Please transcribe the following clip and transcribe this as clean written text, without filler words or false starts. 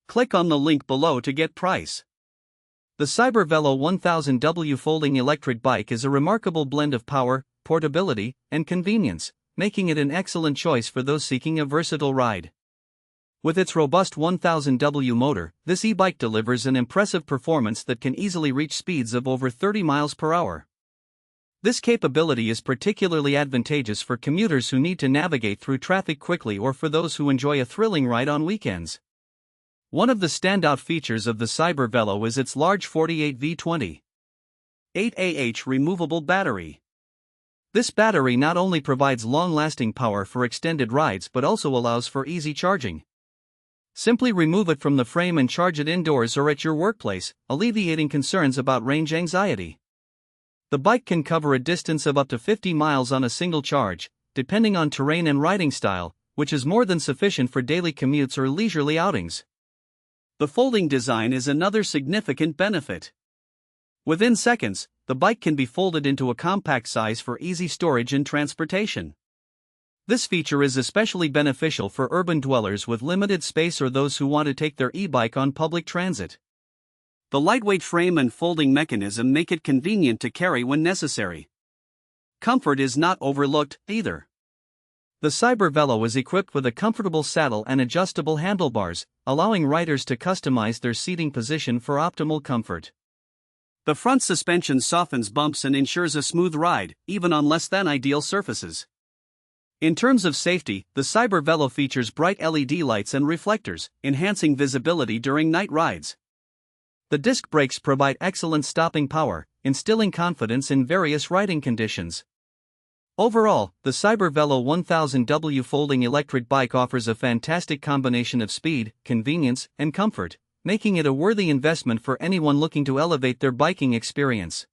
Click on the link below to get price. The Cybervelo 1000W folding electric bike is a remarkable blend of power, portability, and convenience, making it an excellent choice for those seeking a versatile ride. With its robust 1000W motor, this e-bike delivers an impressive performance that can easily reach speeds of over 30 miles per hour. This capability is particularly advantageous for commuters who need to navigate through traffic quickly or for those who enjoy a thrilling ride on weekends. One of the standout features of the Cybervelo is its large 48V 20.8AH removable battery. This battery not only provides long-lasting power for extended rides but also allows for easy charging. Simply remove it from the frame and charge it indoors or at your workplace, alleviating concerns about range anxiety. The bike can cover a distance of up to 50 miles on a single charge, depending on terrain and riding style, which is more than sufficient for daily commutes or leisurely outings. The folding design is another significant benefit. Within seconds, the bike can be folded into a compact size for easy storage and transportation. This feature is especially beneficial for urban dwellers with limited space or those who want to take their e-bike on public transit. The lightweight frame and folding mechanism make it convenient to carry when necessary. Comfort is not overlooked, either. The Cybervelo is equipped with a comfortable saddle and adjustable handlebars, allowing riders to customize their seating position for optimal comfort. The front suspension softens bumps and ensures a smooth ride, even on less-than-ideal surfaces. In terms of safety, the Cybervelo features bright LED lights and reflectors, enhancing visibility during night rides. The disc brakes provide excellent stopping power, instilling confidence in various riding conditions. Overall, the Cybervelo 1000W folding electric bike offers a fantastic combination of speed, convenience, and comfort, making it a worthy investment for anyone looking to elevate their biking experience.